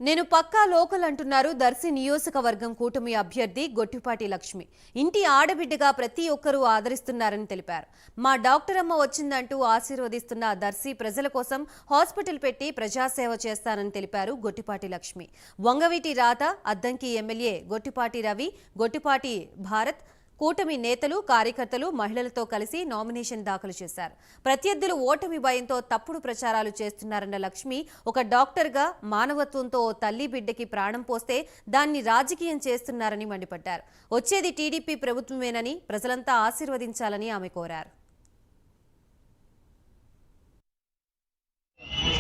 నేను పక్కా లోకల్ అంటున్నారు దర్శి నియోజకవర్గం కూటమి అభ్యర్థి గొట్టిపాటి లక్ష్మి. ఇంటి ఆడబిడ్డగా ప్రతి ఒక్కరూ ఆదరిస్తున్నారని తెలిపారు. మా డాక్టర్ అమ్మ వచ్చిందంటూ ఆశీర్వదిస్తున్న దర్శి ప్రజల కోసం హాస్పిటల్ పెట్టి ప్రజాసేవ చేస్తానని తెలిపారు గొట్టిపాటి లక్ష్మి. వంగవీటి రాత, అద్దంకి ఎమ్మెల్యే గొట్టిపాటి రవి, గొట్టిపాటి భారత్ కూటమి నేతలు, కార్యకర్తలు, మహిళలతో కలిసి నామినేషన్ దాఖలు చేశారు. ప్రత్యర్థులు ఓటమి భయంతో తప్పుడు ప్రచారాలు చేస్తున్నారన్న లక్ష్మి, ఒక డాక్టర్గా మానవత్వంతో ఓ తల్లి బిడ్డకి ప్రాణం పోస్తే దాన్ని రాజకీయం చేస్తున్నారని మండిపడ్డారు. వచ్చేది టీడీపీ ప్రభుత్వమేనని ప్రజలంతా ఆశీర్వదించాలని ఆమె కోరారు.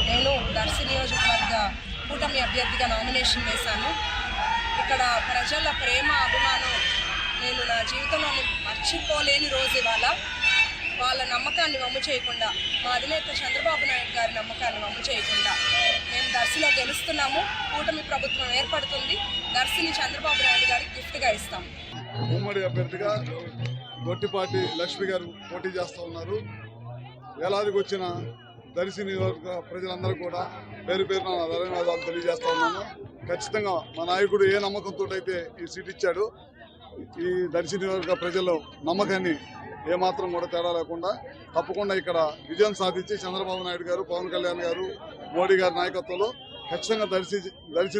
నేను దర్శి నియోజకవర్గ కూటమి అభ్యర్థిగా నామినేషన్ వేశాను. ఇక్కడ ప్రజల ప్రేమ, అభిమానం నేను నా జీవితంలో మర్చిపోలేని రోజు ఇవాళ. వాళ్ళ నమ్మకాన్ని వమ్ము చేయకుండా, మా అధినేత చంద్రబాబు నాయుడు గారి నమ్మకాన్ని వమ్ము చేయకుండా మేము దర్శిలో గెలుస్తున్నాము. కూటమి ప్రభుత్వం ఏర్పడుతుంది. దర్శిని చంద్రబాబు నాయుడు గారికి గిఫ్ట్గా ఇస్తాము. ఉమ్మడి అభ్యర్థిగా గొట్టిపాటి లక్ష్మి గారు పోటీ చేస్తూ ఉన్నారు. వేలాదికి వచ్చిన దర్శి నియోజక ప్రజలందరూ కూడా పేరు పేరున ధన్యవాదాలు తెలియజేస్తా ఉన్నాను. ఖచ్చితంగా మా నాయకుడు ఏ నమ్మకంతో అయితే ఈ సీట్ ఇచ్చాడు, ఈ దర్శి నియోజక ప్రజల నమ్మకాన్ని ఏమాత్రం కూడా తేడా లేకుండా తప్పకుండా ఇక్కడ విజయం సాధించి చంద్రబాబు నాయుడు గారు, పవన్ కళ్యాణ్ గారు, మోడీ గారి నాయకత్వంలో ఖచ్చితంగా దర్శి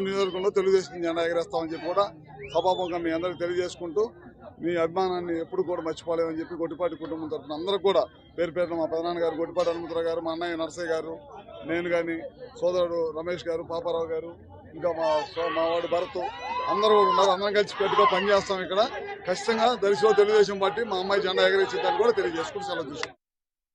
నియోజకవర్గంలో తెలుగుదేశం జెండా ఎగరేస్తామని చెప్పి కూడా సభాముఖంగా మీ అందరికీ తెలియజేసుకుంటూ, మీ అభిమానాన్ని ఎప్పుడు కూడా మర్చిపోలేమని చెప్పి గొట్టిపాటి కుటుంబం తరఫున అందరూ కూడా పేరు పేరున మా పెదనాన్న గారు గొట్టిపాటి హనుమంతరావు గారు, మా అన్నయ్య నరసయ్య గారు, నేను కానీ, సోదరుడు రమేష్ గారు, పాపారావు గారు, ఇంకా మా వాడు భరత్ అందరూ కూడా ఉన్నారు. అందరం కలిసి పెట్టుగా పనిచేస్తాం. ఇక్కడ ఖచ్చితంగా దర్శిలో తెలుగుదేశం పార్టీ మా అమ్మాయి జెండా ఎగరేసిద్దని కూడా తెలియజేసుకుని సెలవు తీసుకుంటాం.